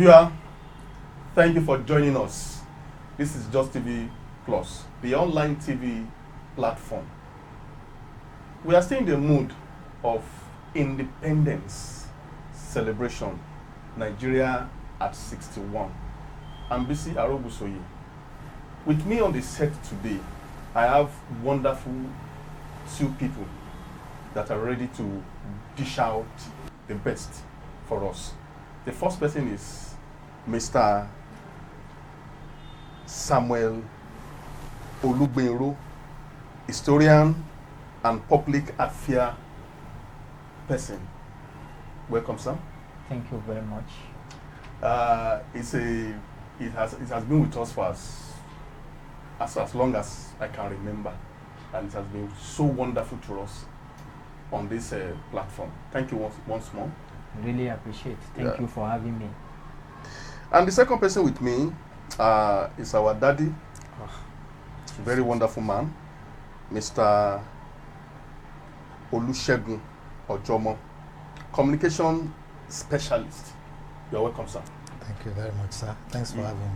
viewer, thank you for joining us. This is Just TV Plus, the online TV platform. We are still in the mood of independence celebration. Nigeria at 61. I'm Bisi Arogusoye. With me on the set today, I have wonderful two people that are ready to dish out the best for us. The first person is Mr. Samuel Olugbenro, historian and public affairs person. Welcome, sir. Thank you very much. It has been with us for as long as I can remember, and it has been so wonderful to us on this platform. Thank you once more. Really appreciate. Thank you for having me. And the second person with me is our daddy, very wonderful man, Mr. Olusegun Ojomo, communication specialist. You're welcome, sir. Thank you very much, sir. Thanks for having me.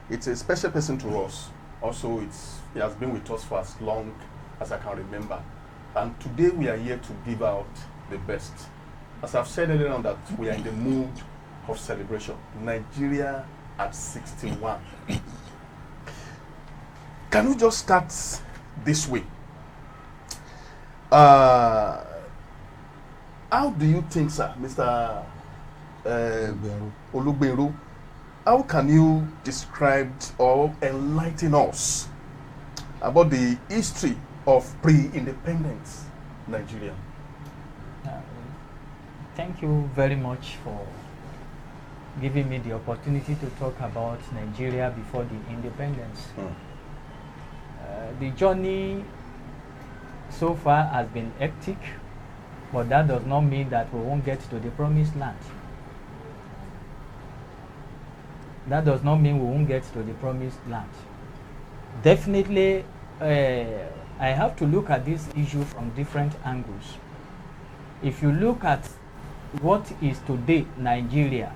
It's a special person to us. Also, he has been with us for as long as I can remember. And today we are here to give out the best. As I've said earlier on, that we are in the mood of celebration. Nigeria at 61. Can we just start this way? How do you think, sir, Mr. Olugbenro, how can you describe or enlighten us about the history of pre-independence Nigeria? Thank you very much for giving me the opportunity to talk about Nigeria before the independence. The journey so far has been hectic, but that does not mean that we won't get to the promised land. That does not mean we won't get to the promised land. Definitely, I have to look at this issue from different angles. If you look at what is today Nigeria,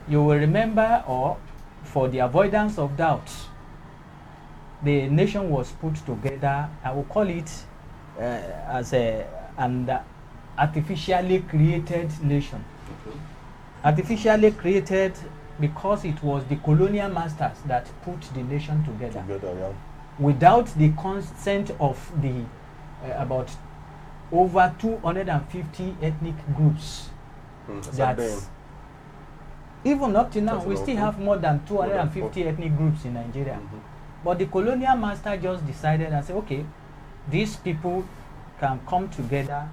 you will remember, or for the avoidance of doubt, the nation was put together, I will call it as an artificially created nation. Okay. Artificially created because it was the colonial masters that put the nation together. Yeah. Without the consent of the about over 250 ethnic groups. That's even up to now, we still have more than 250 ethnic groups in Nigeria. But the colonial master just decided and said, okay, these people can come together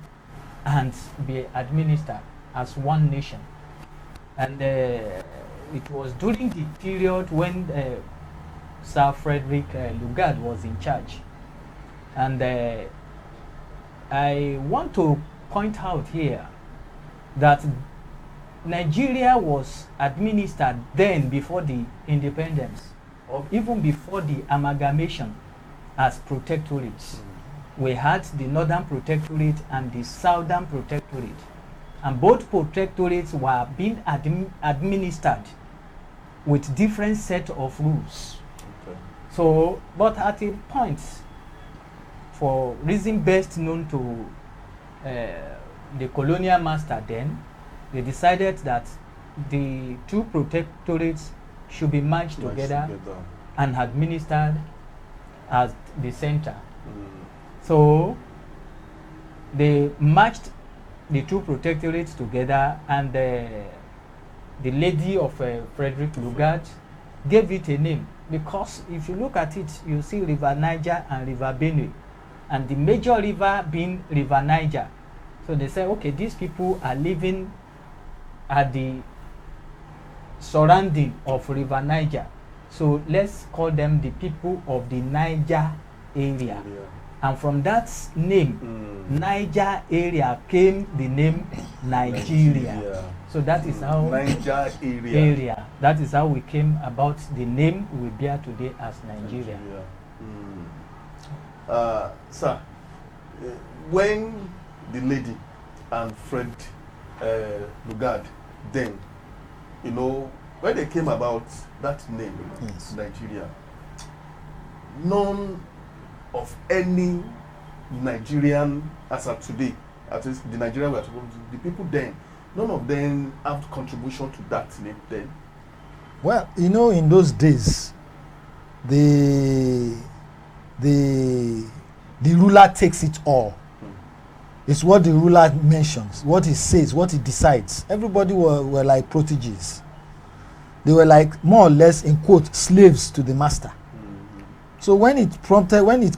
and be administered as one nation. And it was during the period when Sir Frederick Lugard was in charge. And I want to point out here that Nigeria was administered then before the independence, or even before the amalgamation, as protectorates. We had the Northern Protectorate and the Southern Protectorate, and both protectorates were being administered with different set of rules. Okay. So, but at a point, for reason best known to the colonial master then, they decided that the two protectorates should be merged together and administered as the center. So they merged the two protectorates together, and the lady of Frederick Lugard gave it a name, because if you look at it, you see River Niger and River Benue, and the major river being River Niger. So they say, okay, these people are living at the surrounding of River Niger, so let's call them the people of the Niger area. And from that name, Niger area, came the name Nigeria. So that is how Niger area. That is how we came about the name we bear today as Nigeria. Sir, when the lady and Fred Lugard then you know, when they came about that name, Yes. Nigeria, none of any Nigerian as of today, at least the Nigerian we are talking to, the people then, none of them have contribution to that name then. Well, you know, in those days, the ruler takes it all. It's what the ruler mentions, what he says, what he decides. Everybody were like proteges. They were like more or less, in quote, slaves to the master. So when it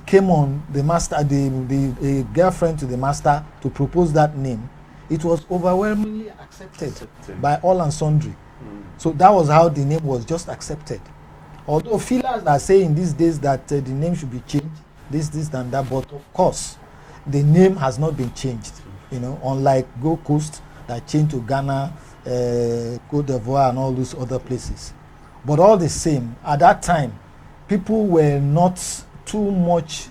came on the master, the girlfriend to the master to propose that name, it was overwhelmingly accepted by all and sundry. So that was how the name was just accepted. Although feelers are saying these days that the name should be changed, this and that, but of course, the name has not been changed. You know, unlike Gold Coast that changed to Ghana, Cote d'Ivoire, and all those other places. But all the same, at that time, people were not too much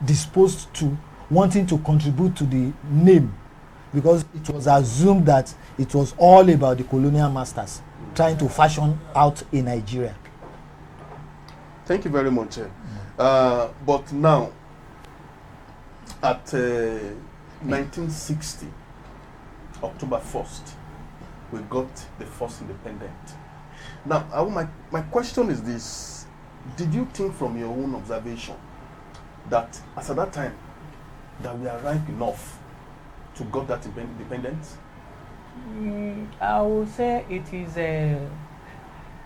disposed to wanting to contribute to the name, because it was assumed that it was all about the colonial masters trying to fashion out a Nigeria. Thank you very much. But now, at 1960, October 1st, we got the first independent. Now, my question is this. Did you think from your own observation that as at that time that we are ripe enough to got that independence? I would say it is a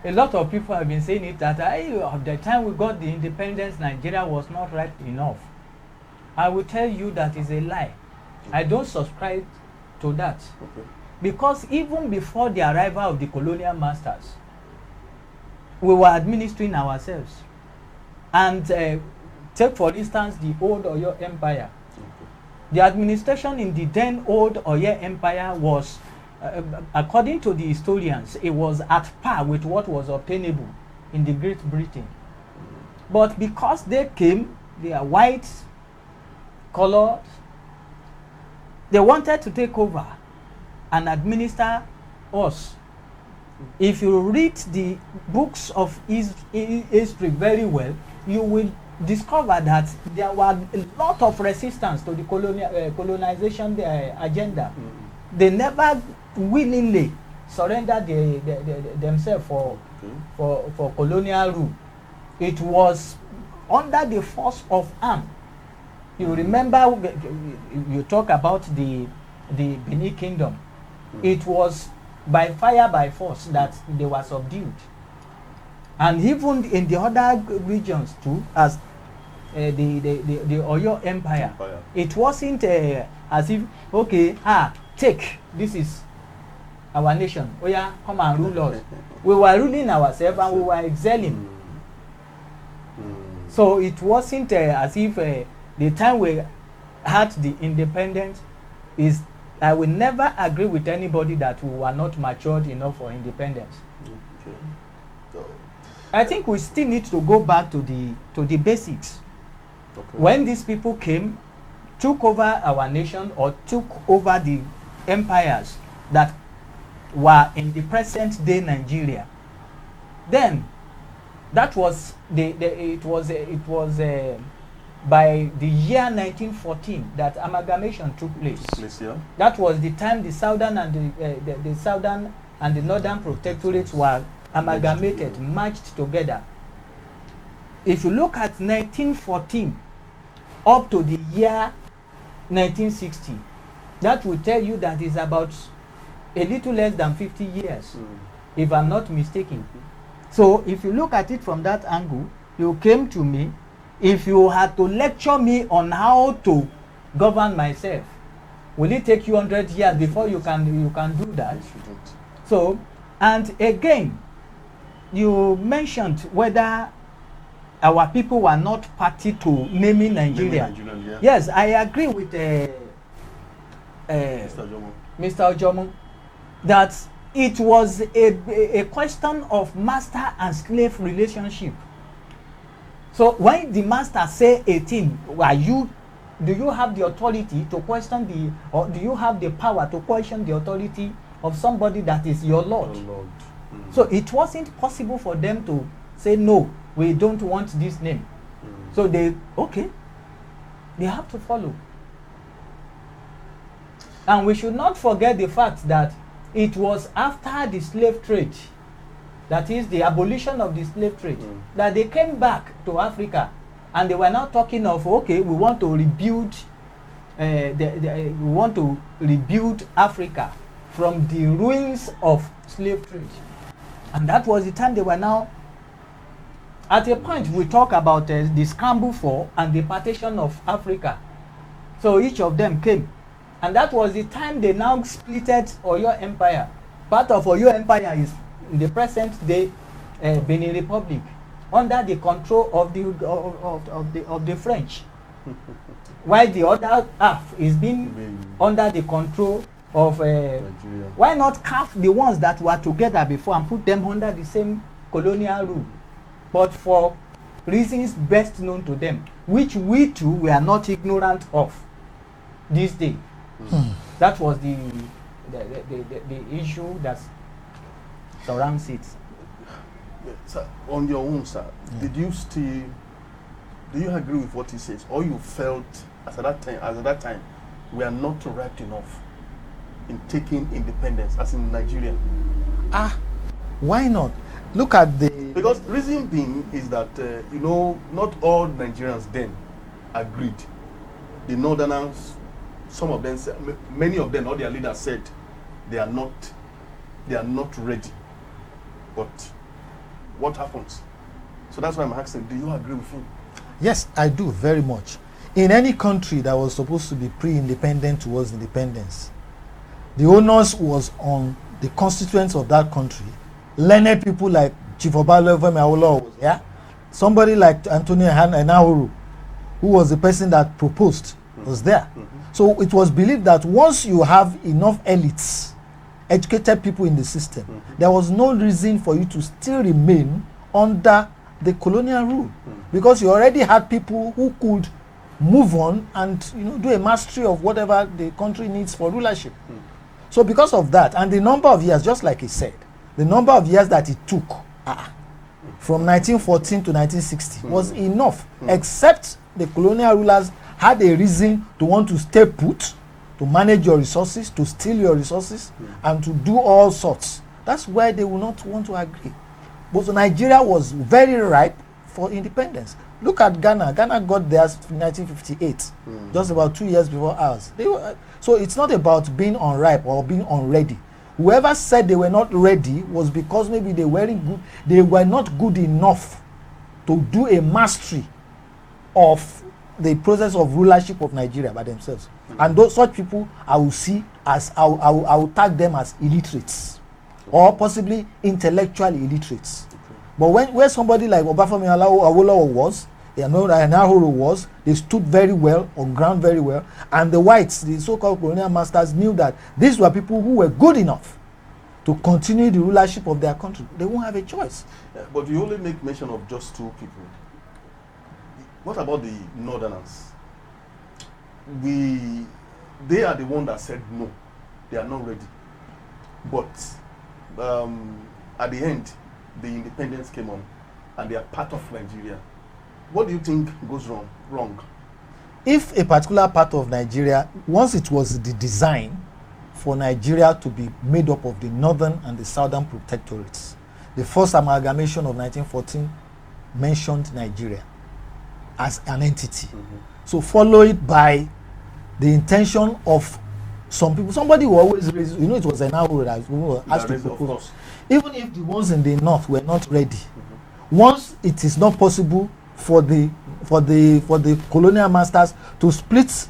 lot of people have been saying it that at the time we got the independence, Nigeria was not ripe enough. I will tell you that is a lie. I don't subscribe to that. Okay. Because even before the arrival of the colonial masters, we were administering ourselves. And take for instance the old Oyo Empire. Okay. The administration in the then old Oyo Empire was, according to the historians, it was at par with what was obtainable in the Great Britain. But because they came, they are white, colored, they wanted to take over and administer us. If you read the books of history very well, you will discover that there was a lot of resistance to the colonization agenda. They never willingly surrendered themselves for colonial rule. It was under the force of arm. You remember, you talk about the Benin Kingdom. It was by fire, by force that they were subdued. And even in the other regions too, as the Oyo Empire, it wasn't as if, okay, take, this is our nation. Oh yeah, come and rule us. We were ruling ourselves and we were excelling. So it wasn't as if the time we had the independence is, I will never agree with anybody that we were not matured enough for independence. Okay. So, I think we still need to go back to the basics. okay. When these people came, took over our nation or took over the empires that were in the present day Nigeria, then that was it was by the year 1914 that amalgamation took place. Yeah. That was the time the southern and the southern and the northern protectorates were amalgamated, merged together. If you look at 1914 up to the year 1960, that will tell you that it's about a little less than 50 years, if I'm not mistaken. So if you look at it from that angle, you came to me. If you had to lecture me on how to govern myself, will it take you 100 years before you can do that? So, and again, you mentioned whether our people were not party to naming Nigeria. Yeah. Yes, I agree with Mr. Ojomo that it was a question of master and slave relationship. So when the master say a thing, do you have the authority to question or do you have the power to question the authority of somebody that is your lord? So it wasn't possible for them to say, no, we don't want this name. So they have to follow. And we should not forget the fact that it was after the slave trade, that is the abolition of the slave trade, that they came back to Africa, and they were now talking of, okay, we want to rebuild Africa from the ruins of slave trade. And that was the time they were now, at a point we talk about the scramble for and the partition of Africa. So each of them came. And that was the time they now splitted Oyo Empire. Part of Oyo Empire is in the present day Benin Republic, under the control of the French, while the other half is being under the control of. Why not carve the ones that were together before and put them under the same colonial rule, but for reasons best known to them, which we too were not ignorant of this day. That was the issue that surrounds it. Sir, on your own, sir, do you agree with what he says, or you felt as at that time we are not ripe enough in taking independence as in Nigeria? Why not? Look at the... Because reason being is that not all Nigerians then agreed. The Northerners, some of them said, many of them, all their leaders said they are not ready. But what happens? So that's why I'm asking, do you agree with him? Yes, I do, very much. In any country that was supposed to be pre-independent towards independence, the onus was on the constituents of that country. Learned people like Chief Obalevemi Awolowo was there. Somebody like Antonio Enahoro, who was the person that proposed, was there. So it was believed that once you have enough elites, educated people in the system, there was no reason for you to still remain under the colonial rule, because you already had people who could move on and do a mastery of whatever the country needs for rulership. So because of that, and the number of years, just like he said, the number of years that it took from 1914 to 1960 was enough, except the colonial rulers had a reason to want to stay put, to manage your resources, to steal your resources, and to do all sorts. That's why they will not want to agree. But Nigeria was very ripe for independence. Look at Ghana. Ghana got theirs in 1958, just about 2 years before ours. So it's not about being unripe or being unready. Whoever said they were not ready was because maybe they were not good enough to do a mastery of the process of rulership of Nigeria by themselves. And those such people, I will see as I will tag them as illiterates, or possibly intellectual illiterates. But where somebody like Obafemi Awolowo was, Enahoro was, they stood very well on ground very well, and the whites, the so-called colonial masters, knew that these were people who were good enough to continue the rulership of their country. They won't have a choice. But you only make mention of just two people. What about the Northerners? They are the one that said no, they are not ready. But at the end, the independence came on, and they are part of Nigeria. What do you think goes wrong? If a particular part of Nigeria, once it was the design for Nigeria to be made up of the northern and the southern protectorates, the first amalgamation of 1914 mentioned Nigeria as an entity. So followed by the intention of some people, somebody who always raised, it was an hour that asked to propose. Even if the ones in the north were not ready, once it is not possible for the colonial masters to split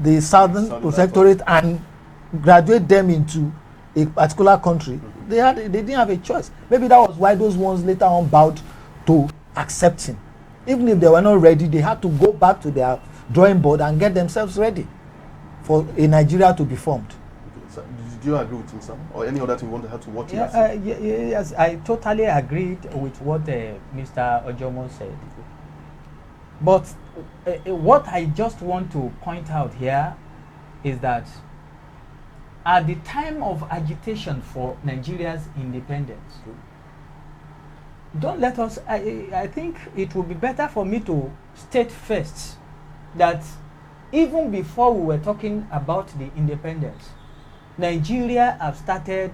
the southern protectorate and graduate them into a particular country, they didn't have a choice. Maybe that was why those ones later on bowed to accepting. Even if they were not ready, they had to go back to their drawing board and get themselves ready for a Nigeria to be formed. Okay, so do you agree with him, sir? Or any other thing you want to have to watch? Yes, I totally agreed with what Mr. Ojomo said. But what I just want to point out here is that at the time of agitation for Nigeria's independence, don't let us, I think it would be better for me to state first that even before we were talking about the independence, Nigeria have started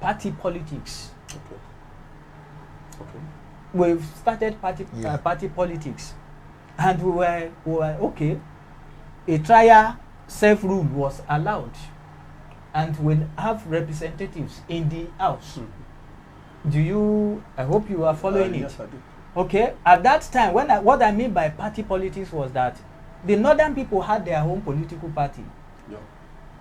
party politics. Okay. Okay. We've started party politics, and we were okay. A trial self-rule was allowed, and we'll have representatives in the house. Do you? I hope you are following it. Yes, I do. Okay. At that time, what I mean by party politics was that the northern people had their own political party, Yeah.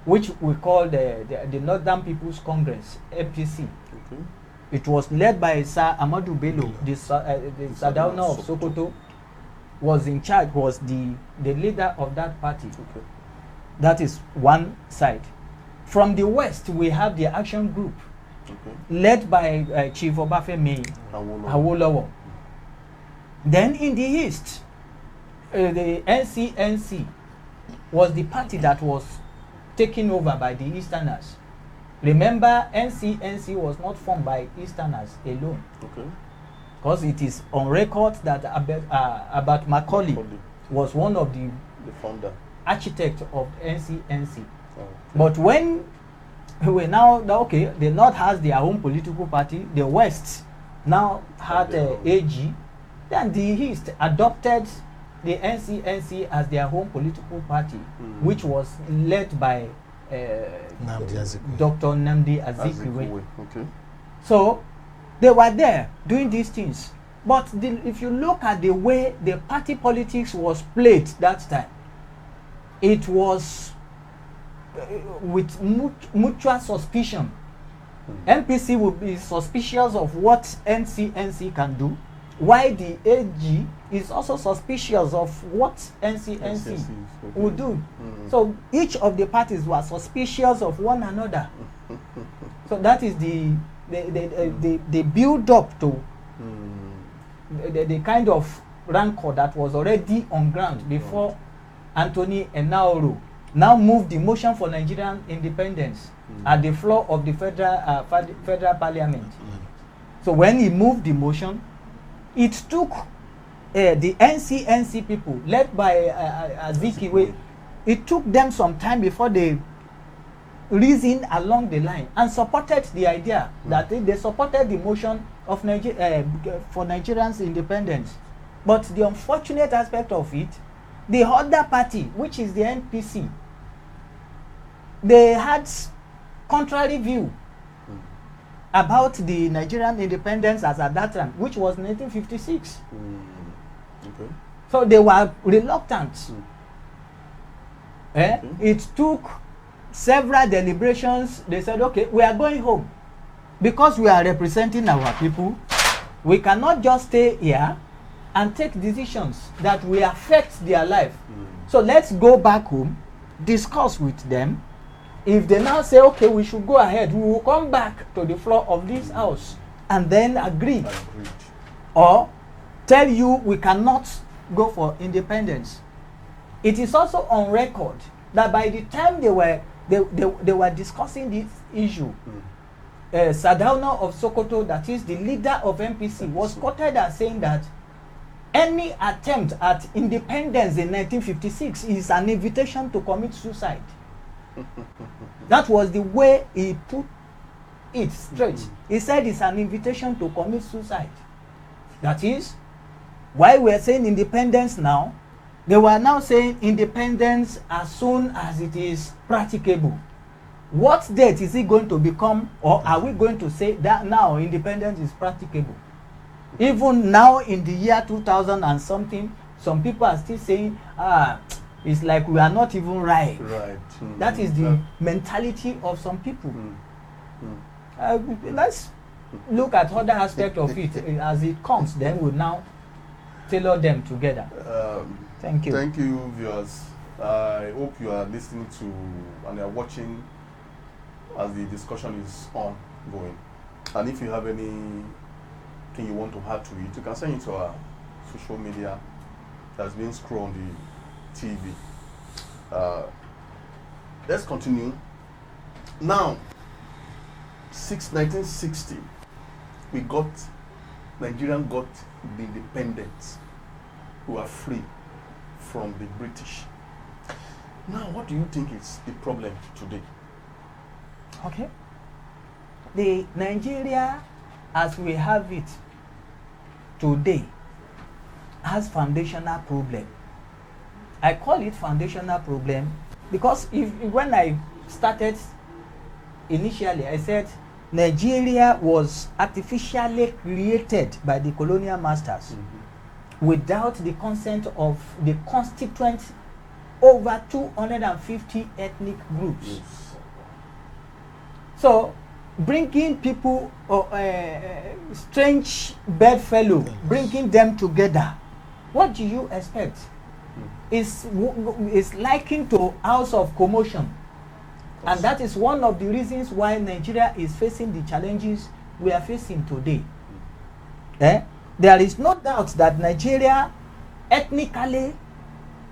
which we call the Northern People's Congress (NPC). Okay. It was led by Sir Amadou Bello, the Sardauna of Sokoto, was in charge, was the leader of that party. Okay. That is one side. From the west, we have the Action Group, Okay. led by Chief Obafemi Awolowo. Then in the east, the NCNC was the party that was taken over by the Easterners. Remember, NCNC was not formed by Easterners alone, Okay. because it is on record that Abat Macaulay was one of the founder architects of NCNC. Oh, okay. But when we now, okay, the North has their own political party, the West now had AG, then the East adopted the NCNC as their own political party, which was led by Dr. Nnamdi Azikiwe. Okay. So they were there doing these things. But if you look at the way the party politics was played that time, it was with mutual suspicion. NPC will be suspicious of what NCNC can do, while the AG is also suspicious of what NCNC will do. So each of the parties were suspicious of one another. So that is the build up to the kind of rancor that was already on ground before Anthony Ennaoro now moved the motion for Nigerian independence at the floor of the federal parliament. So when he moved the motion, it took the NCNC people led by Azikiwe, it took them some time before they reasoned along the line and supported the idea that they supported the motion of for Nigerians independence. But the unfortunate aspect of it, the other party, which is the NPC, they had contrary view about the Nigerian independence as at that time, which was 1956. Okay. So they were reluctant. Okay. It took several deliberations. They said, okay, we are going home. Because we are representing our people, we cannot just stay here and take decisions that will affect their life. So let's go back home, discuss with them. If they now say, okay, we should go ahead, we will come back to the floor of this house and then agree. Or tell you we cannot go for independence. It is also on record that by the time they were discussing this issue, Sardauna of Sokoto, that is the leader of NPC, was quoted as saying that any attempt at independence in 1956 is an invitation to commit suicide. That was the way he put it straight. He said it's an invitation to commit suicide. That is, while we are saying independence now, they were now saying independence as soon as it is practicable. What date is it going to become, or are we going to say that now independence is practicable? Even now in the year 2000 and something, some people are still saying, it's like we are not even right. That is the mentality of some people. Let's look at other aspects of it as it comes. Then we'll now tailor them together. Thank you. Thank you, viewers. I hope you are listening to and you are watching as the discussion is ongoing. And if you have anything you want to add to it, you can send it to our social media that's being scrolled on the TV. let's continue. Now, 1960, Nigerian got the independence. We were free from the British. Now, what do you think is the problem today? Okay. The Nigeria, as we have it today, has foundational problem. I call it foundational problem because when I started initially, I said Nigeria was artificially created by the colonial masters without the consent of the constituent over 250 ethnic groups. Yes. So, bringing people, strange bedfellow, bringing them together, what do you expect? Is likened to house of commotion. And that is one of the reasons why Nigeria is facing the challenges we are facing today. There is no doubt that Nigeria, ethnically,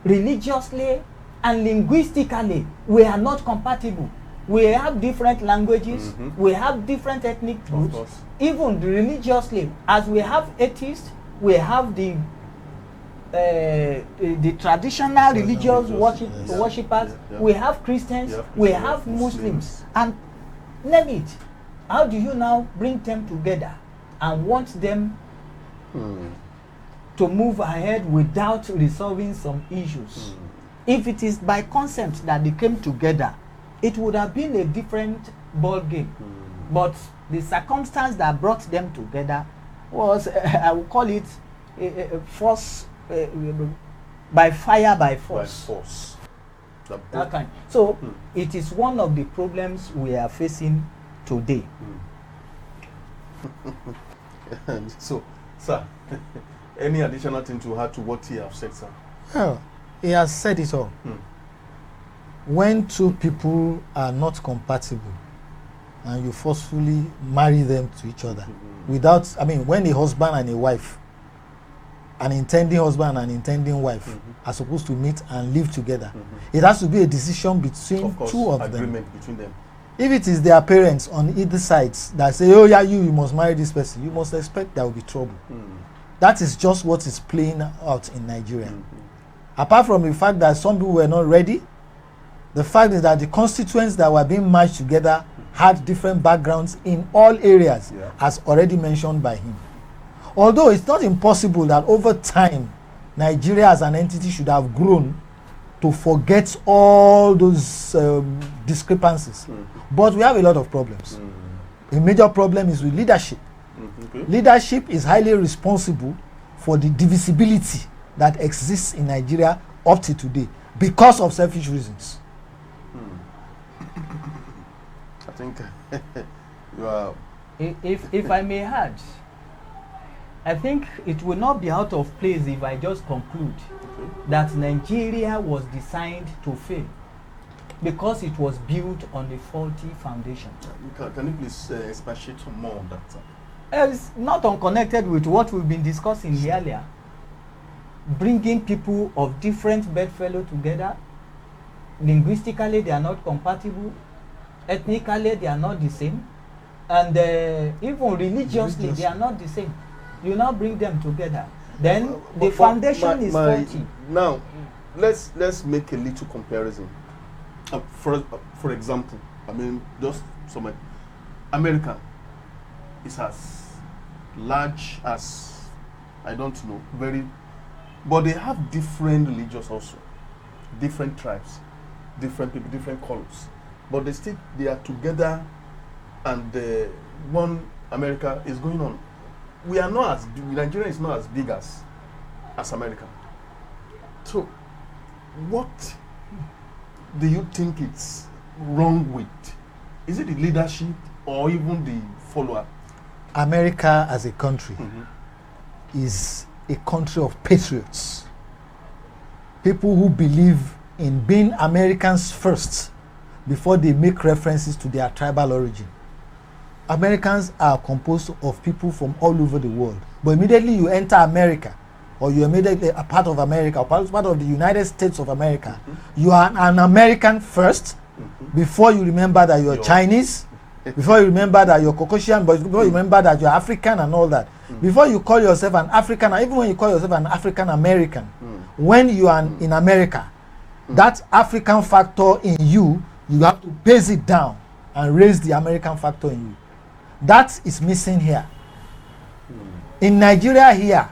religiously, and linguistically, we are not compatible. We have different languages, we have different ethnic groups, even religiously. As we have atheists, we have the traditional religious worshippers, we have Christians, we have Muslims, and name it. How do you now bring them together and want them to move ahead without resolving some issues? If it is by consent that they came together, it would have been a different ball game. But the circumstance that brought them together was, I would call it, force, by fire, by force. By force. That kind. So it is one of the problems we are facing today. So, sir, any additional thing to add to what he has said, sir? Well, he has said it all. When two people are not compatible and you forcefully marry them to each other without, when a husband and a wife, an intending husband and intending wife are supposed to meet and live together, it has to be a decision between two of them. Agreement between them. If it is their parents on either sides that say, oh yeah, you must marry this person, you must expect there will be trouble. That is just what is playing out in Nigeria. Apart from the fact that some people were not ready, the fact is that the constituents that were being merged together had different backgrounds in all areas, as already mentioned by him. Although it's not impossible that over time, Nigeria as an entity should have grown to forget all those discrepancies. But we have a lot of problems. A major problem is with leadership. Leadership is highly responsible for the divisibility that exists in Nigeria up to today because of selfish reasons. I think you are... If I may add, I think it will not be out of place if I just conclude that Nigeria was designed to fail because it was built on a faulty foundation. Can you please expatiate more on that, sir? It's not unconnected with what we've been discussing earlier. Bringing people of different bedfellow together, linguistically they are not compatible, ethnically they are not the same, and even religiously they are not the same. You now bring them together, then the foundation is faulty. Now, let's make a little comparison. For example, just some America is as large as, I don't know, but they have different religions also, different tribes, different people, different colors, but they are together, and one America is going on. Nigeria is not as big as America. So, what do you think it's wrong with? Is it the leadership or even the follower? America as a country is a country of patriots. People who believe in being Americans first before they make references to their tribal origin. Americans are composed of people from all over the world. But immediately you enter America, or you're immediately a part of America, or part of the United States of America, you are an American first, before you remember that you're Chinese, before you remember that you're Caucasian, but before you remember that you're African and all that, before you call yourself an African, even when you call yourself an African American, when you are in America, that African factor in you, you have to base it down and raise the American factor in you. That is missing here. In Nigeria here,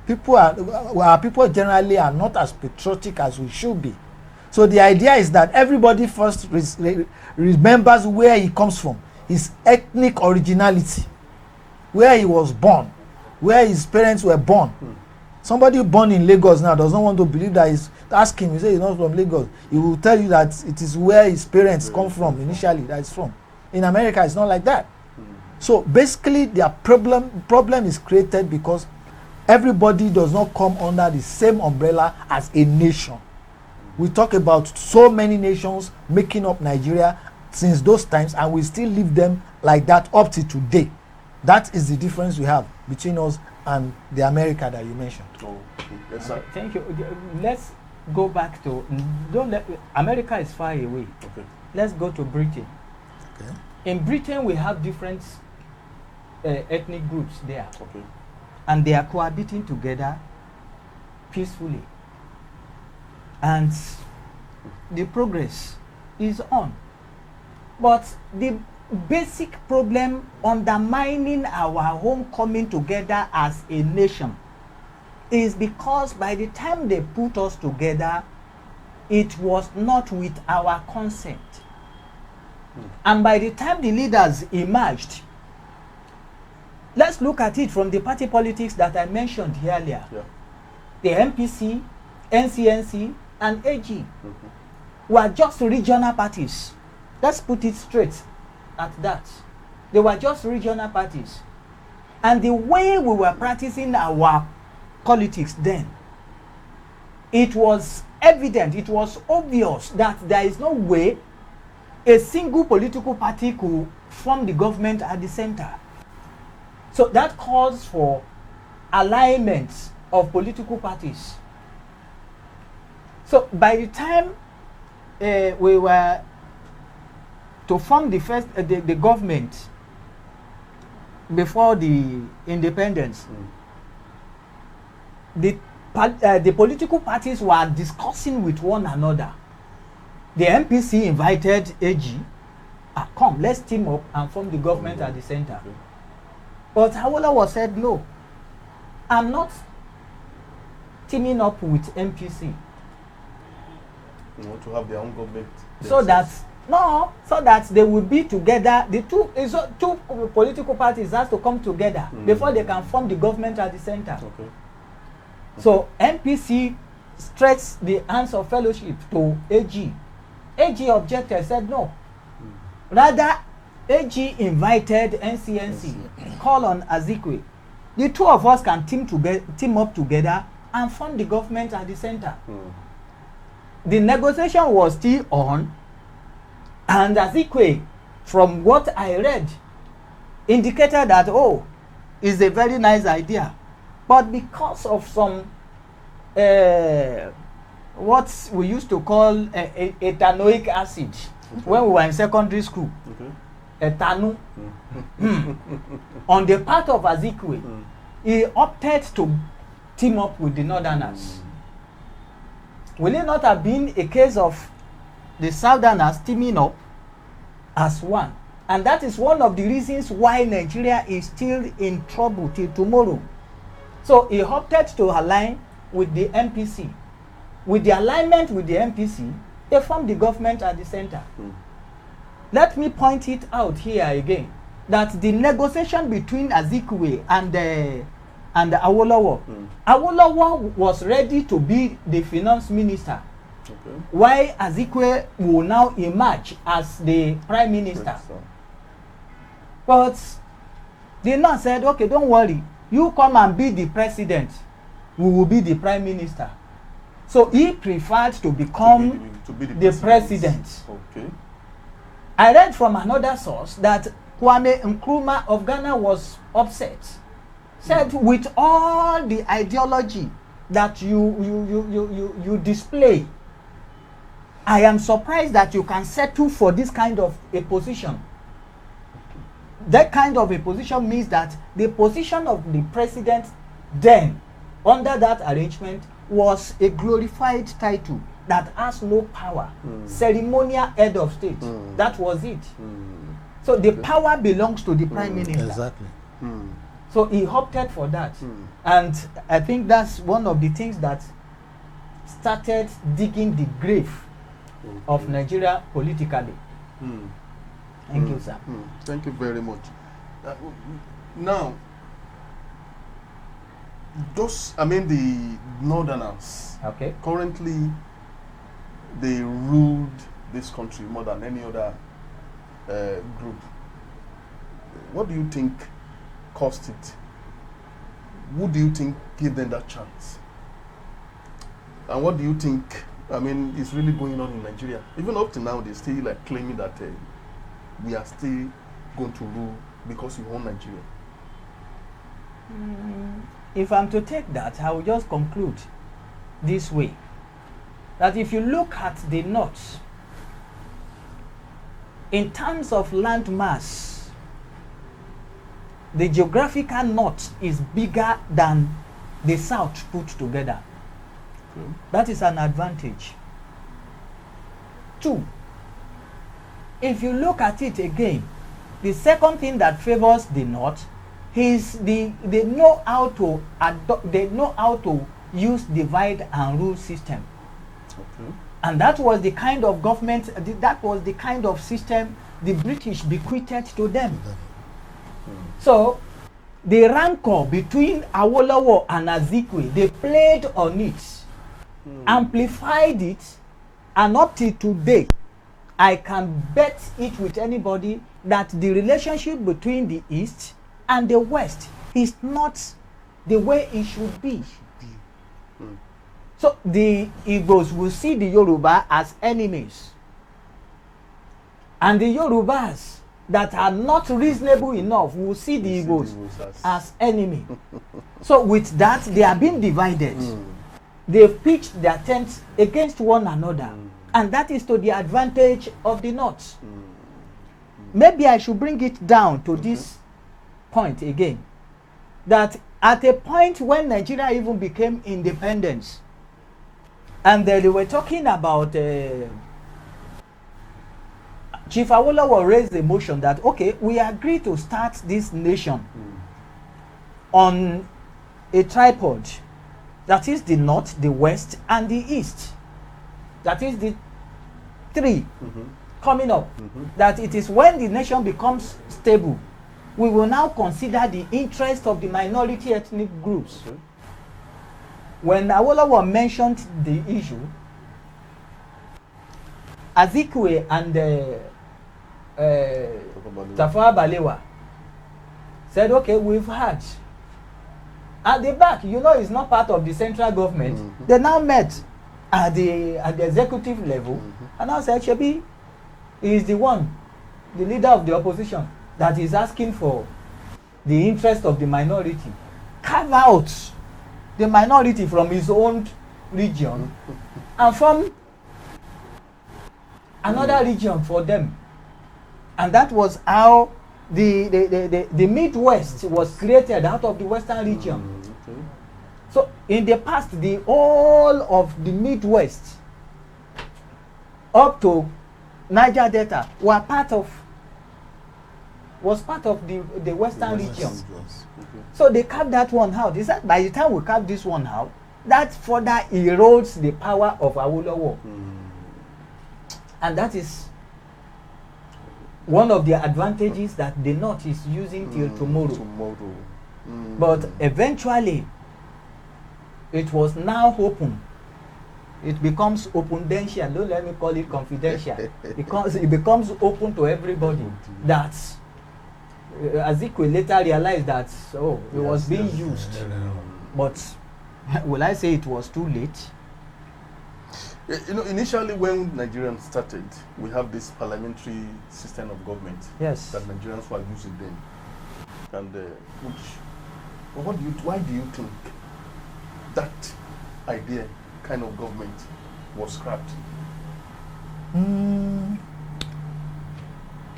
people generally are not as patriotic as we should be. So the idea is that everybody first remembers where he comes from, his ethnic originality, where he was born, where his parents were born. Somebody born in Lagos now does not want to believe that he's, ask him, he say he's not from Lagos. He will tell you that it is where his parents come from initially, that is from. In America, it's not like that. So basically, their problem is created because everybody does not come under the same umbrella as a nation. We talk about so many nations making up Nigeria since those times, and we still leave them like that up to today. That is the difference we have between us and the America that you mentioned. Oh, yes, sir. Thank you. Let's go back to, America is far away. Okay. Let's go to Britain. Okay. In Britain, we have different ethnic groups there, Okay. and they are cohabiting together peacefully, and the progress is on. But the basic problem undermining our home coming together as a nation is because by the time they put us together, it was not with our consent. And by the time the leaders emerged, let's look at it from the party politics that I mentioned earlier. Yeah. The MPC, NCNC, and AG were just regional parties. Let's put it straight at that. They were just regional parties. And the way we were practicing our politics then, it was evident, it was obvious that there is no way a single political party could form the government at the center. So that calls for alignment of political parties. So by the time we were to form the first the government before the independence, the political parties were discussing with one another. The MPC invited AG, come, let's team up and form the government at the center. Okay. But Awolowo said, no, I'm not teaming up with MPC. You want to have their own government. So that they will be together. The two political parties has to come together before they can form the government at the center. Okay. So MPC stretched the hands of fellowship to AG. AG objected, said no. Rather, AG invited NCNC, call on Azikwe. The two of us can team up together and form the government at the center. The negotiation was still on, and Azikwe, from what I read, indicated that, it's a very nice idea. But because of some what we used to call ethanoic acid when we were in secondary school, ethano, on the part of Azikwe, he opted to team up with the Northerners. Will it not have been a case of the Southerners teaming up as one? And that is one of the reasons why Nigeria is still in trouble till tomorrow. So he opted to align with the MPC. With the alignment with the MPC, they formed the government at the center. Let me point it out here again, that the negotiation between Azikwe and Awolowo, Awolowo was ready to be the finance minister, while Azikwe will now emerge as the prime minister. But the man said, okay, don't worry, you come and be the president, we will be the prime minister. So he preferred to become the president. Okay. I read from another source that Kwame Nkrumah of Ghana was upset. Said, with all the ideology that you display, I am surprised that you can settle for this kind of a position. That kind of a position means that the position of the president then, under that arrangement, was a glorified title that has no power. Ceremonial head of state. That was it. So the power belongs to the prime minister. Exactly. So he opted for that. And I think that's one of the things that started digging the grave of Nigeria politically. Thank you, sir. Thank you very much. Now, the Northerners, Okay. currently, they ruled this country more than any other group. What do you think caused it? Who do you think gave them that chance? And what do you think, is really going on in Nigeria? Even up to now, they're still like claiming that we are still going to rule because we own Nigeria. If I'm to take that, I will just conclude this way. That if you look at the North, in terms of land mass, the geographical North is bigger than the South put together. That is an advantage. 2, if you look at it again, the second thing that favors the North is they know how to use divide and rule system. Okay. And that was the kind of government, that was the kind of system the British bequeathed to them. So the rancor between Awolowo and Azikiwe, they played on it, amplified it, and up till today, I can bet it with anybody that the relationship between the East and the West is not the way it should be. So the Igbos will see the Yoruba as enemies. And the Yorubas that are not reasonable enough will see the Igbos as enemy. So with that, they are being divided. They've pitched their tents against one another. And that is to the advantage of the North. Maybe I should bring it down to this point again. That at a point when Nigeria even became independent, and they were talking about Chief Awolowo raised the motion that, okay, we agree to start this nation on a tripod. That is the North, the West, and the East. That is the 3 coming up. That it is when the nation becomes stable, we will now consider the interest of the minority ethnic groups. When Awolowo mentioned the issue, Azikiwe and Tafawa Balewa said, okay, we've heard. At the back, it's not part of the central government. They now met at the executive level, and now said, Shebi is the one, the leader of the opposition, that is asking for the interest of the minority. Carve out the minority from his own region and form another region for them. And that was how the Midwest was created out of the Western region. So in the past, the whole of the Midwest up to Niger Delta was part of the Western region. So they carved that one out. They said by the time we carve this one out, that further erodes the power of Awolowo. And that is one of the advantages that the North is using till tomorrow. But eventually, it was now open. It becomes opendential. Don't let me call it confidential. Because it becomes open to everybody. That Azikiwe later realized that it was being used. But will I say it was too late? Initially when Nigerians started, we have this parliamentary system of government. Yes. That Nigerians were using then. And why do you think that idea, kind of government, was scrapped?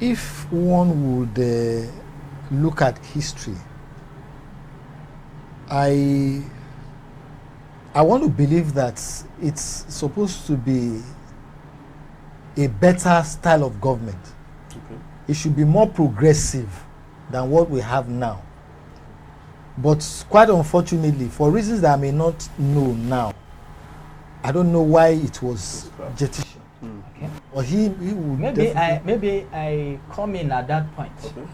if one would look at history, I want to believe that it's supposed to be a better style of government. Okay. It should be more progressive than what we have now. But quite unfortunately, for reasons that I may not know now, I don't know why it was jettisoned. Okay. Or he would Maybe I come in at that point. Okay.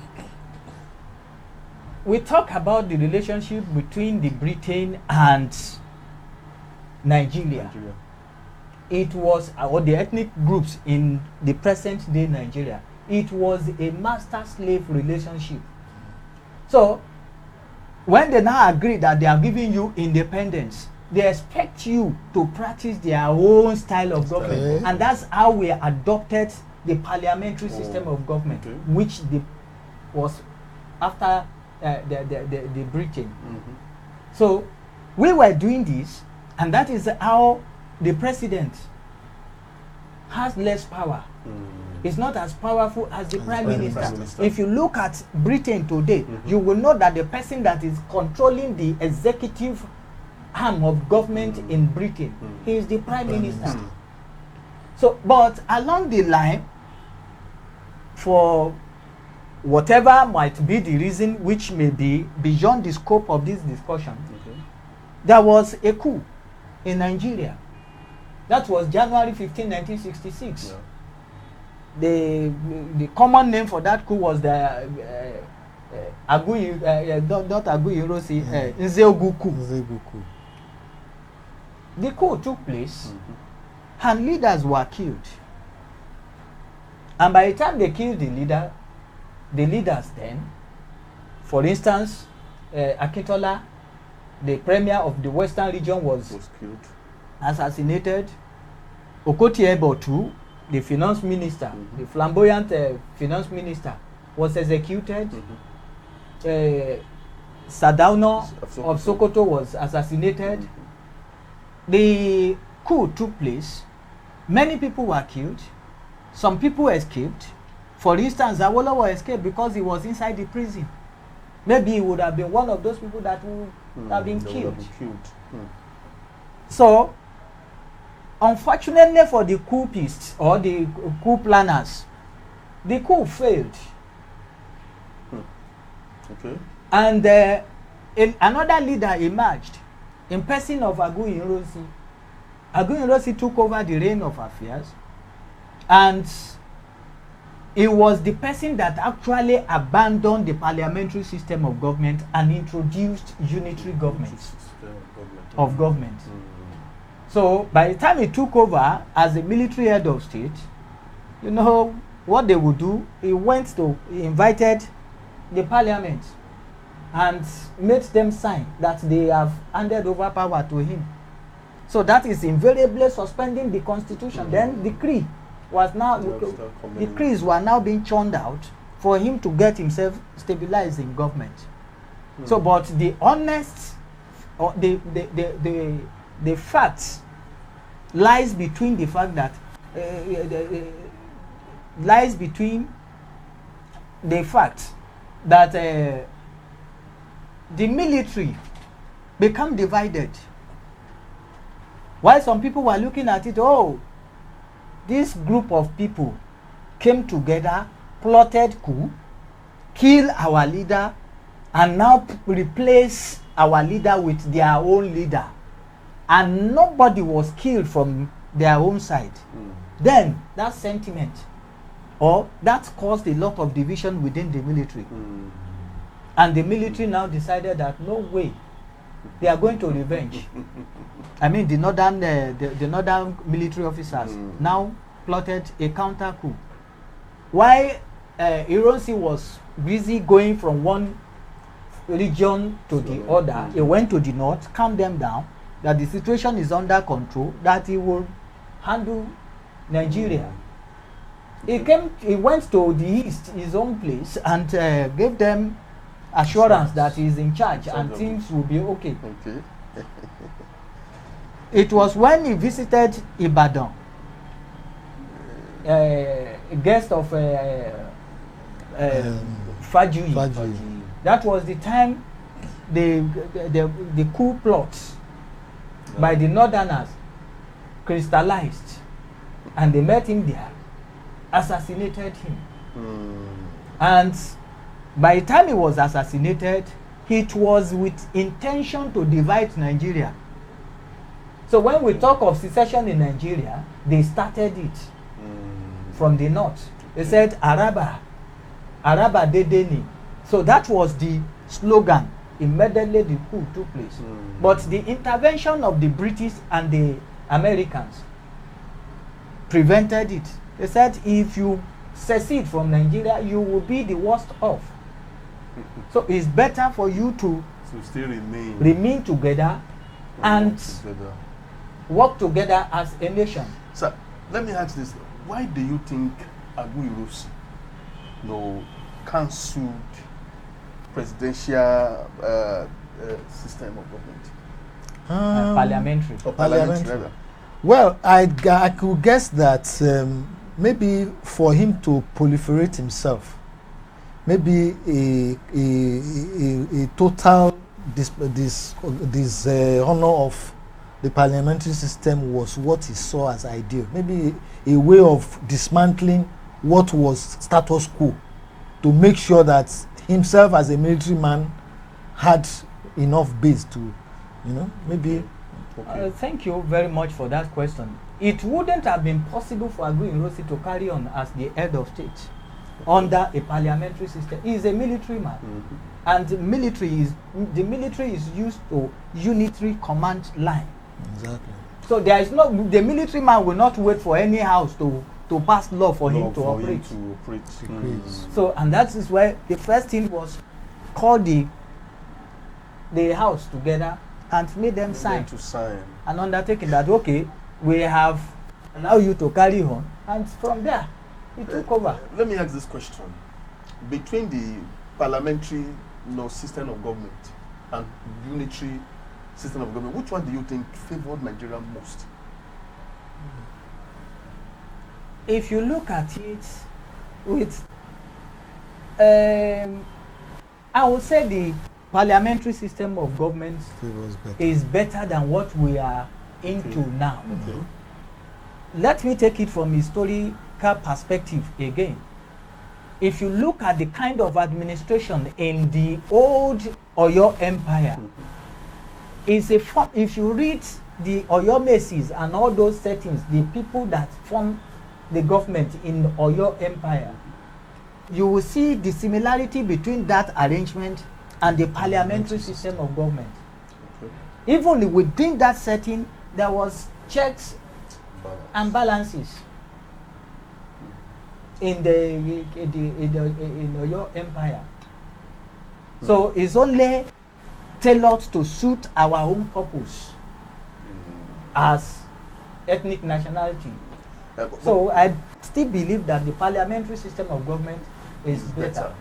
We talk about the relationship between the Britain and Nigeria. It was, or the ethnic groups in the present day Nigeria, it was a master-slave relationship. So, when they now agree that they are giving you independence, they expect you to practice their own style of government. Okay. And that's how we adopted the parliamentary system of government, Okay. which was after the Britain. Mm-hmm. So we were doing this, and that is how the president has less power. It's not as powerful as the prime minister. If you look at Britain today, you will know that the person that is controlling the executive arm of government in Britain, he is the prime minister. So, but along the line, for whatever might be the reason, which may be beyond the scope of this discussion, there was a coup in Nigeria. That was January 15, 1966. Yeah. The common name for that coup was the not Aguiyi-Ironsi, Nzeogwu coup. The coup took place, and leaders were killed. And by the time they killed the leaders then, for instance, Akintola, the premier of the Western region, was killed, assassinated. Okoti-Ebo too, the finance minister, the flamboyant finance minister, was executed. Sardauna of Sokoto was assassinated. The coup took place. Many people were killed. Some people escaped. For instance, Awolowo escaped because he was inside the prison. Maybe he would have been one of those people that would have been killed. So, unfortunately for the coupists or the coup planners, the coup failed. Okay. And another leader emerged in person of Aguiyi-Ironsi. Aguiyi-Ironsi took over the reign of affairs, and he was the person that actually abandoned the parliamentary system of government and introduced unitary government of government. So by the time he took over as a military head of state, you know what they would do? He invited the parliament and made them sign that they have handed over power to him. So that is invariably suspending the constitution. Then decrees were now being churned out for him to get himself stabilized in government. So, but the honest, or the fact lies between the fact that the military become divided. While some people were looking at it, oh, this group of people came together, plotted coup, kill our leader, and now replace our leader with their own leader. And nobody was killed from their own side. Then that sentiment, or that caused a lot of division within the military. And the military now decided that no way, they are going to revenge. I mean, the northern military officers now plotted a counter coup. While Ironsi was busy going from one region to the other, he went to the north, calmed them down, that the situation is under control, that he will handle Nigeria. He went to the east, his own place, and gave them assurance that he is in charge and things will be okay. It was when he visited Ibadan, a guest of Fajuyi. Fajuyi. That was the time the coup plot by the Northerners crystallized, and they met him there, assassinated him. And by the time he was assassinated, it was with intention to divide Nigeria. So when we talk of secession in Nigeria, they started it from the north. They said Araba Dedeni. So that was the slogan. Immediately the coup took place. But the intervention of the British and the Americans prevented it. They said if you secede from Nigeria, you will be the worst off. So it's better for you to still remain together and work together as a nation. So let me ask this: why do you think Aguiyi-Ironsi, cancelled presidential system of government? Parliamentary. Parliamentary. Well, I could guess that maybe for him to proliferate himself, maybe a total honor of the parliamentary system was what he saw as ideal. Maybe a way of dismantling what was status quo, to make sure that himself as a military man had enough base to, maybe. Okay. Thank you very much for that question. It wouldn't have been possible for Aguiyi-Ironsi to carry on as the head of state under a parliamentary system. He is a military man, and the military is used to unitary command line. Exactly. So the military man will not wait for any house to pass law for him to operate. So, and that is why the first thing was call the house together and made them sign an undertaking that we have allowed you to carry on, and from there he took over. Let me ask this question: between the parliamentary system of government and unitary system of government, which one do you think favored Nigeria most? If you look at it with, I would say the parliamentary system of government is better than what we are into now. Okay. Let me take it from a historical perspective again. If you look at the kind of administration in the old Oyo Empire, if you read the Oyo Meses and all those settings, the people that form the government in Oyo Empire, you will see the similarity between that arrangement and the parliamentary system of government. Okay. Even within that setting, there was checks and balances in the Oyo Empire. So it's only tailored to suit our own purpose as ethnic nationality. So I still believe that the parliamentary system of government is better.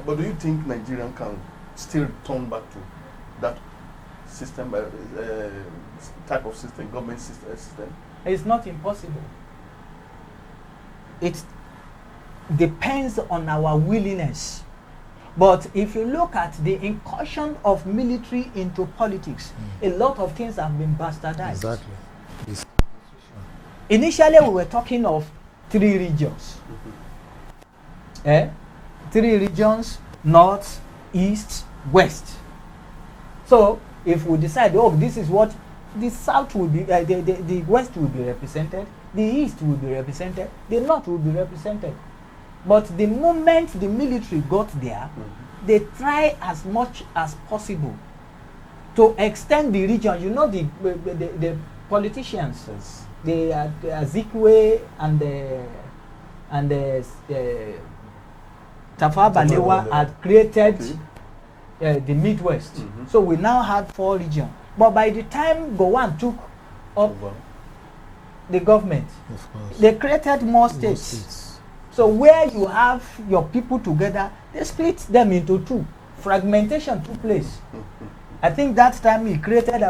But do you think Nigerian can still turn back to that system, type of system, government system? It's not impossible. It depends on our willingness. But if you look at the incursion of military into politics, a lot of things have been bastardized. Exactly. Initially, we were talking of 3 regions. 3 regions: north, east, west. So if we decide, this is what the south will be, the west will be represented, the east will be represented, the north will be represented. But the moment the military got there, they try as much as possible to extend the region. You know, the politicians, Yes. the Azikwe and Tafawa Balewa had created the Midwest. So we now had 4 regions. But by the time Gowon took up the government, they created more states. So where you have your people together, they split them into 2. Fragmentation took place. I think that time we created,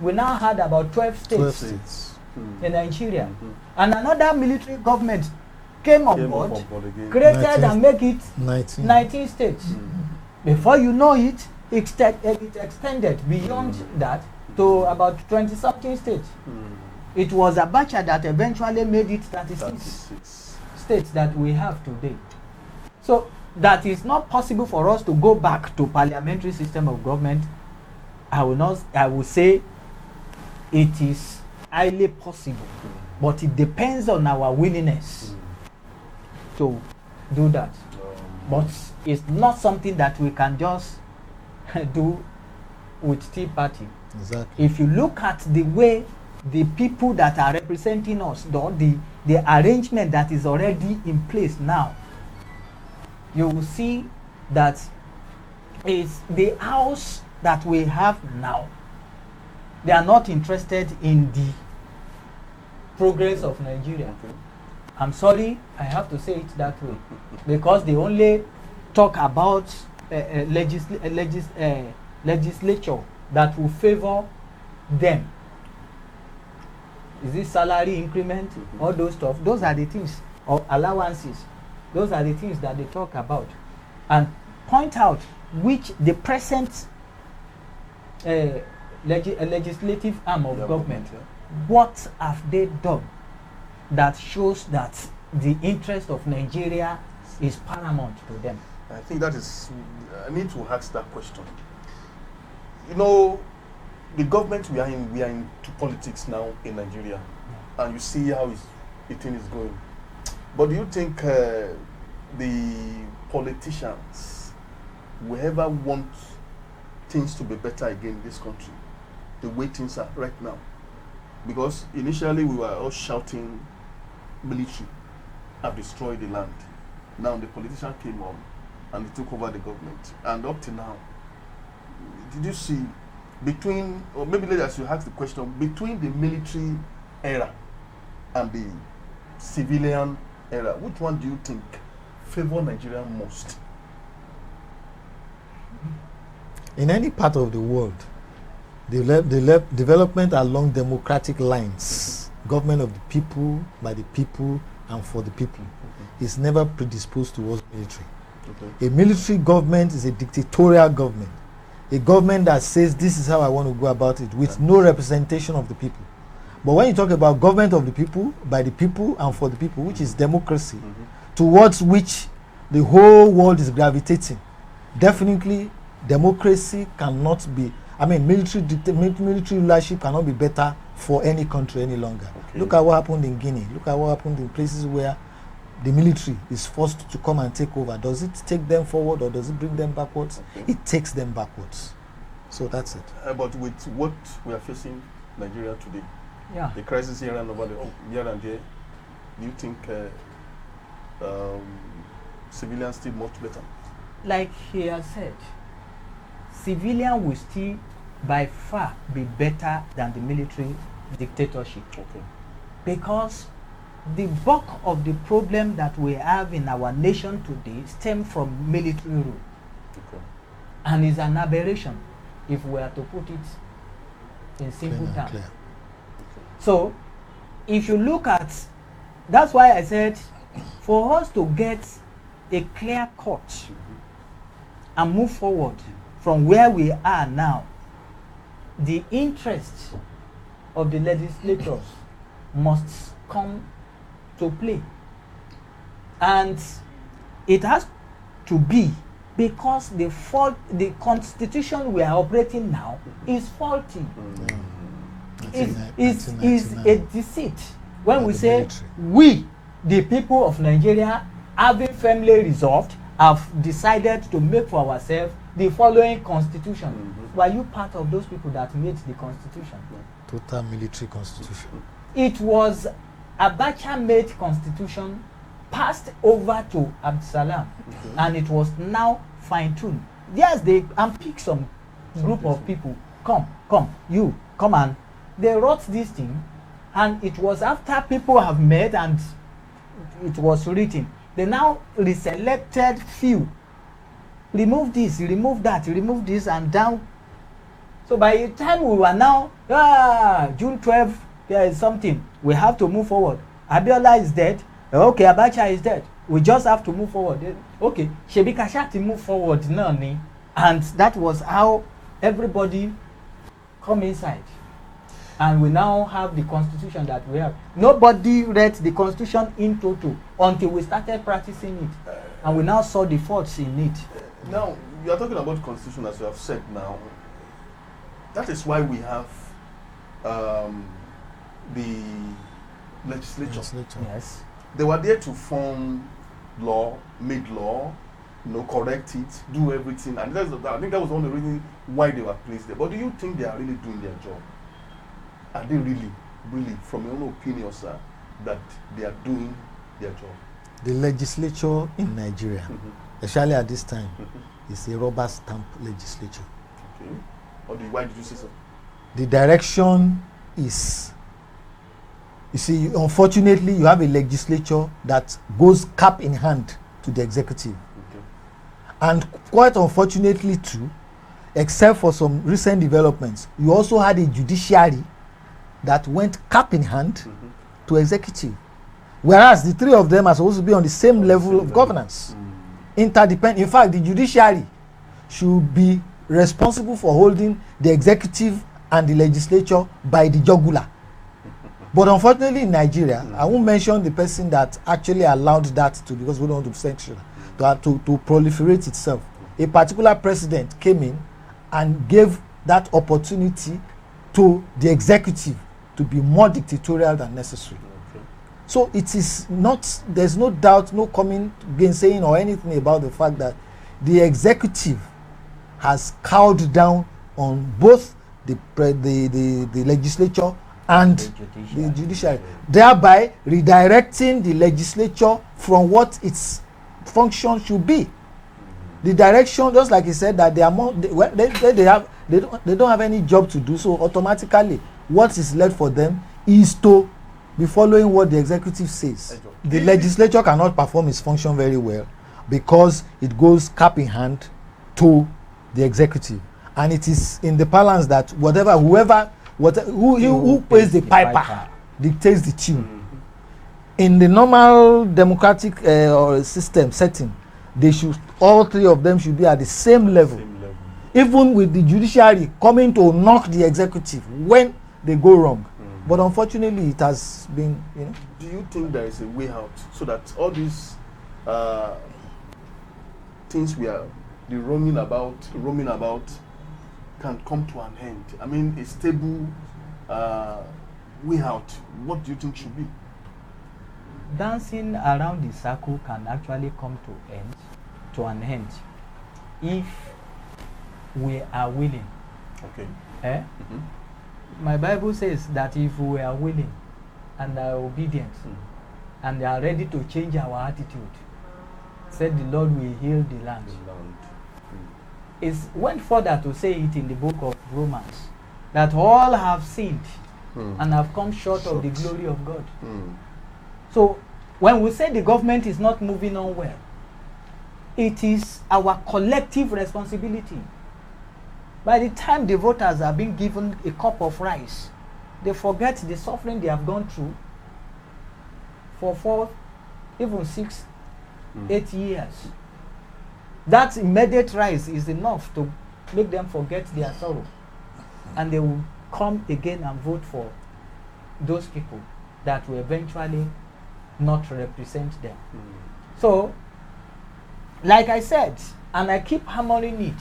we now had about 12 states. In Nigeria. And another military government came on board, again. created 19 and make it 19. 19 states. Before you know it, it extended beyond that to about 20-something states. It was Abacha that eventually made it 36 states that we have today. So that is not possible for us to go back to parliamentary system of government. I will say it is highly possible, but it depends on our willingness to do that. But it's not something that we can just do with Tea Party. Exactly. If you look at the way the people that are representing us, the arrangement that is already in place now, you will see that it's the house that we have now. They are not interested in the progress of Nigeria. I'm sorry, I have to say it that way, because they only talk about legislature that will favor them. Is it salary increment? All those stuff. Those are the things, or allowances. Those are the things that they talk about, and point out which the present legislative arm of government, what have they done that shows that the interest of Nigeria is paramount to them? I think that is, I need to ask that question. You know, the government we are into politics now in Nigeria, and you see how the thing is going. But do you think the politicians will ever want things to be better again in this country, the way things are right now? Because initially we were all shouting, military have destroyed the land. Now the politician came on and they took over the government. And up to now, did you see between, or maybe later as you ask the question, between the military era and the civilian era, which one do you think favor Nigeria most? In any part of the world, development along democratic lines, government of the people, by the people, and for the people, is never predisposed towards military. A military government is a dictatorial government, a government that says this is how I want to go about it, with no representation of the people. But when you talk about government of the people, by the people, and for the people, which is democracy, towards which the whole world is gravitating, definitely democracy cannot be, military leadership cannot be better for any country any longer. Look at what happened in Guinea. Look at what happened in places where the military is forced to come and take over. Does it take them forward or does it bring them backwards? It takes them backwards. So that's it. But with what we are facing Nigeria today, the crisis here and over here and there, do you think civilians still much better? Like he has said, civilian will still by far be better than the military dictatorship. Because the bulk of the problem that we have in our nation today stem from military rule. And is an aberration, if we are to put it in simple terms. So, if you look at, that's why I said, for us to get a clear cut and move forward from where we are now, the interest of the legislators must come to play. And it has to be because the constitution we are operating now is faulty. Is a deceit. When we say military, we, the people of Nigeria, having firmly resolved, have decided to make for ourselves the following constitution. Were you part of those people that made the constitution? Total military constitution. It was Abacha made constitution, passed over to Abdulsalam, and it was now fine-tuned. Yes, they unpicked some group of people. Come, you, come and they wrote this thing, and it was after people have met and it was written. They now reselected few. Remove this, remove that, remove this, and down. So by the time we were now, June 12th, there is something. We have to move forward. Abiola is dead, Okay, Abacha is dead. We just have to move forward. Okay, Shebi Kashati move forward náà ni, and that was how everybody come inside. And we now have the constitution that we have. Nobody read the constitution in total until we started practicing it, and we now saw the faults in it. Now, you are talking about constitution, as you have said now. That is why we have the legislature. Yes. They were there to form law, make law, correct it, do everything. And I think that was one of the reasons why they were placed there. But do you think they are really doing their job? Are they really, from your own opinion, sir, that they are doing their job? The legislature in Nigeria, especially at this time, is a rubber stamp legislature. Okay. Why did you say so? The direction is, you see, unfortunately, you have a legislature that goes cap in hand to the executive. Okay. And quite unfortunately too, except for some recent developments, you also had a judiciary that went cap in hand to executive. Whereas the three of them are supposed to be on the same level of governance. Interdependent. In fact, the judiciary should be responsible for holding the executive and the legislature by the jugular. But unfortunately in Nigeria, I won't mention the person that actually allowed that to, because we don't want to censure, to proliferate itself. A particular president came in and gave that opportunity to the executive to be more dictatorial than necessary. Okay. So it is not, there's no doubt, no gainsaying or anything about the fact that the executive has cowed down on both the legislature and the judiciary, thereby redirecting the legislature from what its function should be. The direction, just like he said, that they are more, they don't have any job to do, so automatically what is left for them is to be following what the executive says. The legislature cannot perform its function very well because it goes cap in hand to the executive, and it is in the balance that who pays the piper dictates the tune. In the normal democratic system setting, all three of them should be at the same level. Even with the judiciary coming to knock the executive when they go wrong. But unfortunately, it has been, Do you think there is a way out so that all these things we are roaming about can come to an end? I mean, a stable way out. What do you think should be? Dancing around the circle can actually come to an end if we are willing. Okay. My Bible says that if we are willing and are obedient and are ready to change our attitude, said the Lord will heal the land. It went further to say it in the book of Romans that all have sinned and have come short of the glory of God. So when we say the government is not moving on well, it is our collective responsibility. By the time the voters are being given a cup of rice, they forget the suffering they have gone through for 4, even 6, 8 years. That immediate rice is enough to make them forget their sorrow. And they will come again and vote for those people that will eventually not represent them. So, like I said, and I keep hammering it,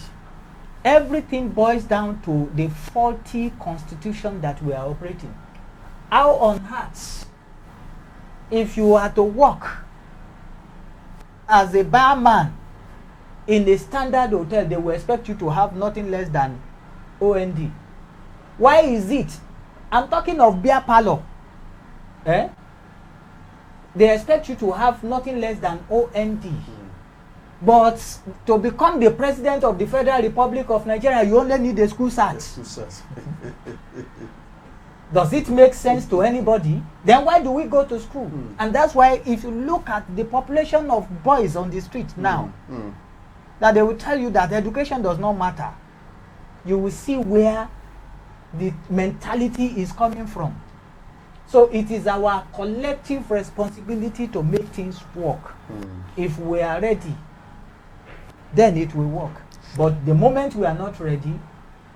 everything boils down to the faulty constitution that we are operating. How on earth, if you are to work as a barman in a standard hotel, they will expect you to have nothing less than OND. Why is it? I'm talking of beer parlor. They expect you to have nothing less than OND. But to become the president of the Federal Republic of Nigeria, you only need a school cert. Does it make sense to anybody? Then why do we go to school? And that's why if you look at the population of boys on the street now, that they will tell you that education does not matter. You will see where the mentality is coming from. So it is our collective responsibility to make things work. If we are ready, then it will work. But the moment we are not ready,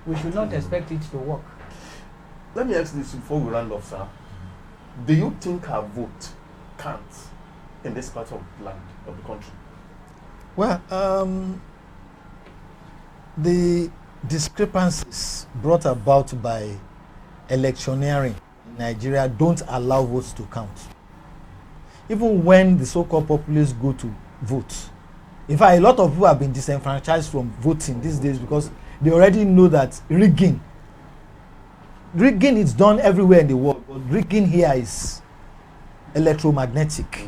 we should not expect it to work. Let me ask this before we round off, sir. Do you think our vote counts in this part of the land, of the country? Well, the discrepancies brought about by electioneering in Nigeria don't allow votes to count. Even when the so-called populists go to vote. In fact, a lot of people have been disenfranchised from voting these days because they already know that rigging is done everywhere in the world, but rigging here is electromagnetic.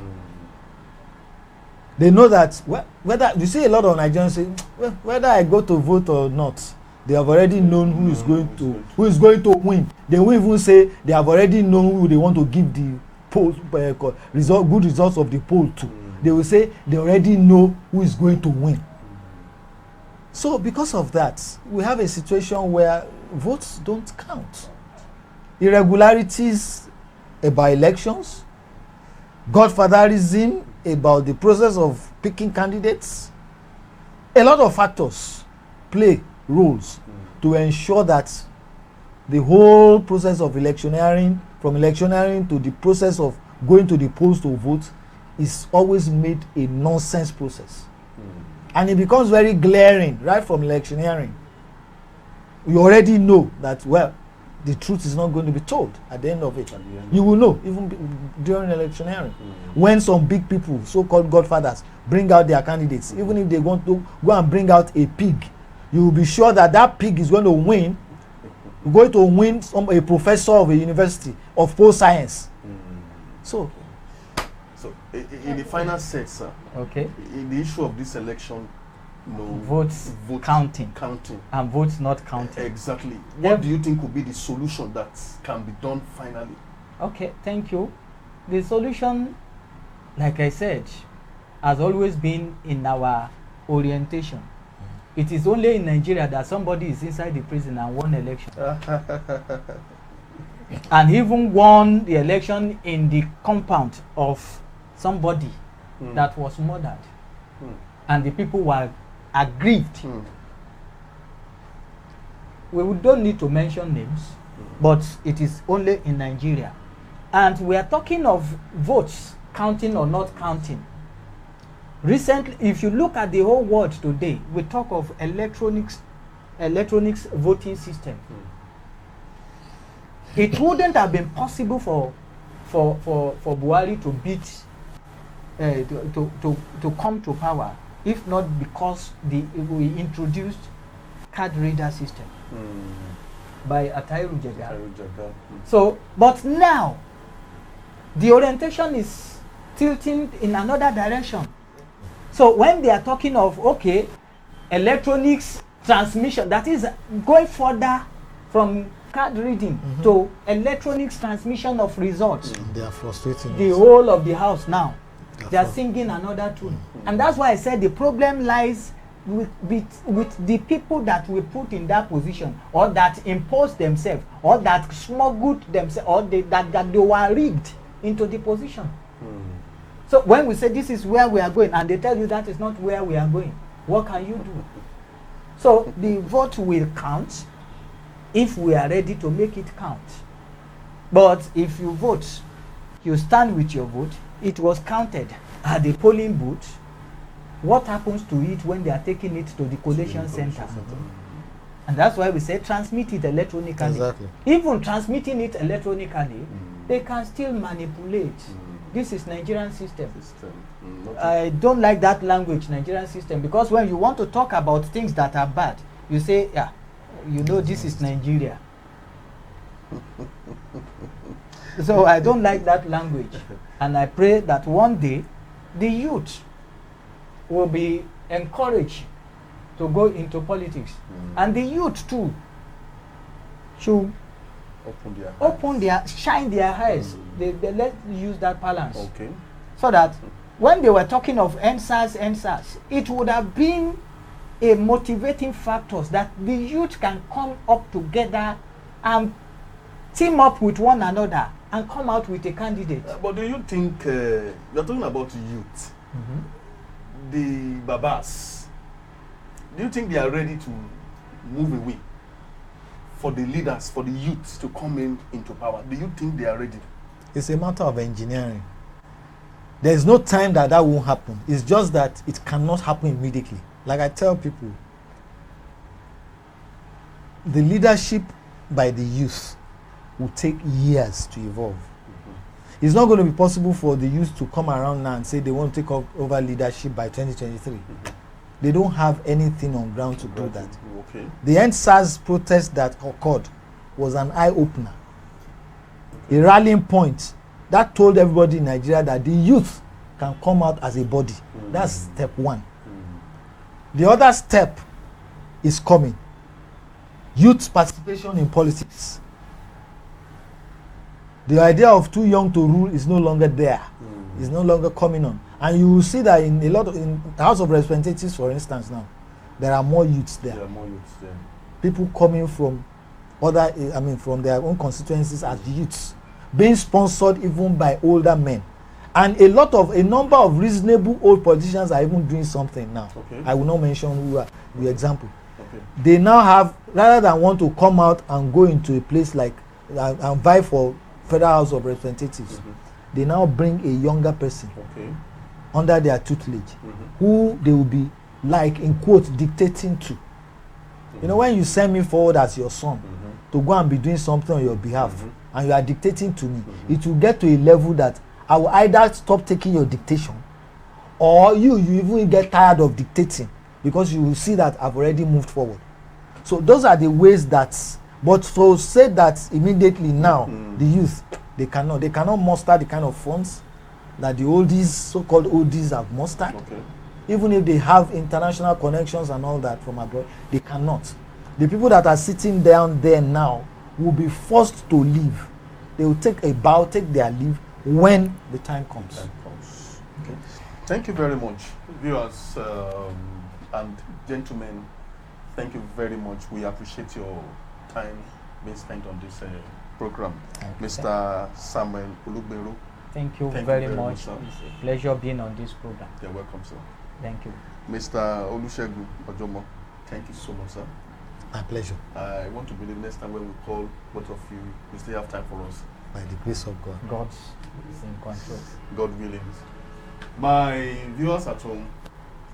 They know that whether you see a lot of Nigerians say, well, whether I go to vote or not, they have already known who is going to win. They will even say they have already known who they want to give the poll good results of the poll to. They will say they already know who is going to win. So because of that, we have a situation where votes don't count. Irregularities about elections, godfatherism about the process of picking candidates. A lot of factors play roles to ensure that the whole process of electioneering, from electioneering to the process of going to the polls to vote, is always made a nonsense process. And it becomes very glaring right from electioneering. You already know that, well, the truth is not going to be told at the end of it. You will know, even during electioneering. When some big people, so-called godfathers, bring out their candidates, even if they want to go and bring out a pig, you will be sure that that pig is going to win. You're going to win a professor of a university of poll science. So in the final set, sir, okay, in the issue of this election, votes counting and votes not counting. Exactly. What do you think would be the solution that can be done finally? Okay, thank you. The solution, like I said, has always been in our orientation. It is only in Nigeria that somebody is inside the prison and won election. And even won the election in the compound of somebody that was murdered. And the people were aggrieved. We don't need to mention names, but it is only in Nigeria. And we are talking of votes counting or not counting. Recently, if you look at the whole world today, we talk of electronics voting system. It wouldn't have been possible for Buhari to beat to come to power if not because we introduced card reader system by Atairu Jega. So, but now the orientation is tilting in another direction. So when they are talking of, okay, electronics transmission, that is going further from card reading to electronics transmission of results. They are frustrating the us. whole of the house now. They are singing another tune. And that's why I said the problem lies with the people that we put in that position, or that impose themselves, or that smuggled themselves, or that they were rigged into the position. So when we say this is where we are going, and they tell you that is not where we are going, what can you do? So the vote will count if we are ready to make it count. But if you vote, you stand with your vote, it was counted at the polling booth, what happens to it when they are taking it to the collation center? And that's why we say transmit it electronically. Exactly. Even transmitting it electronically, they can still manipulate. This is Nigerian system. I don't like that language, Nigerian system, because when you want to talk about things that are bad, you say, yeah, you know, this is Nigeria. So I don't like that language. And I pray that one day the youth will be encouraged to go into politics. And the youth too should shine their eyes. They let's use that balance. Okay. So that when they were talking of NSAS, it would have been a motivating factor that the youth can come up together and team up with one another and come out with a candidate. But do you think you're talking about youth, the babas? Do you think they are ready to move away for the leaders, for the youth to come into power? Do you think they are ready? It's a matter of engineering. There is no time that won't happen. It's just that it cannot happen immediately. Like I tell people, the leadership by the youth will take years to evolve. It's not going to be possible for the youth to come around now and say they want to take over leadership by 2023. They don't have anything on ground to do that. Okay. The EndSARS protest that occurred was an eye-opener, a rallying point that told everybody in Nigeria that the youth can come out as a body. That's step one. The other step is coming. Youth participation in politics. The idea of too young to rule is no longer there. It's no longer coming on. And you will see that in a lot of, in the House of Representatives, for instance, now, there are more youths there. There are more youths there. People coming from other, from their own constituencies as youths, being sponsored even by older men. And a number of reasonable old politicians are even doing something now. Okay. I will not mention who are the example. Okay. They now have, rather than want to come out and go into a place like and vie for Federal House of Representatives, they now bring a younger person under their tutelage, who they will be, like, in quotes, dictating to. You know, when you send me forward as your son to go and be doing something on your behalf, and you are dictating to me, it will get to a level that I will either stop taking your dictation, or you even get tired of dictating, because you will see that I've already moved forward. So those are the ways that, but to say that immediately now, the youth, they cannot muster the kind of funds that the oldies, so-called oldies, have mustered. Even if they have international connections and all that from abroad, they cannot. The people that are sitting down there now will be forced to leave. They will take a bow, take their leave when the time comes. Okay. Thank you very much, viewers and gentlemen. Thank you very much. We appreciate your time being spent on this program. Mr. Samuel Ulugbero. Thank you very much. It's a pleasure being on this program. You're welcome, sir. Thank you. Mr. Olusegun Ojomo, thank you so much, sir. My pleasure. I want to believe next time when we call both of you, you still have time for us. By the grace of God. God is in control. God willing. My viewers at home,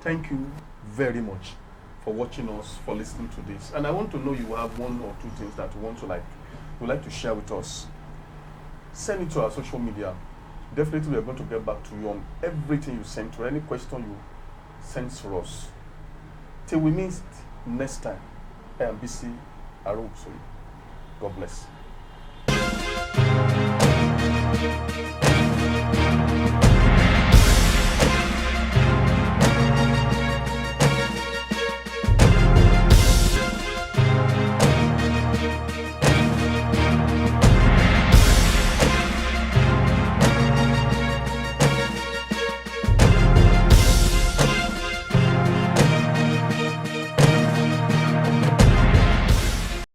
thank you very much for watching us, for listening to this. And I want to know you have one or two things that you want to would like to share with us. Send it to our social media. Definitely we are going to get back to you on everything you send to, any question you send to us. Till we meet next time, I am BC Arobsoy. God bless.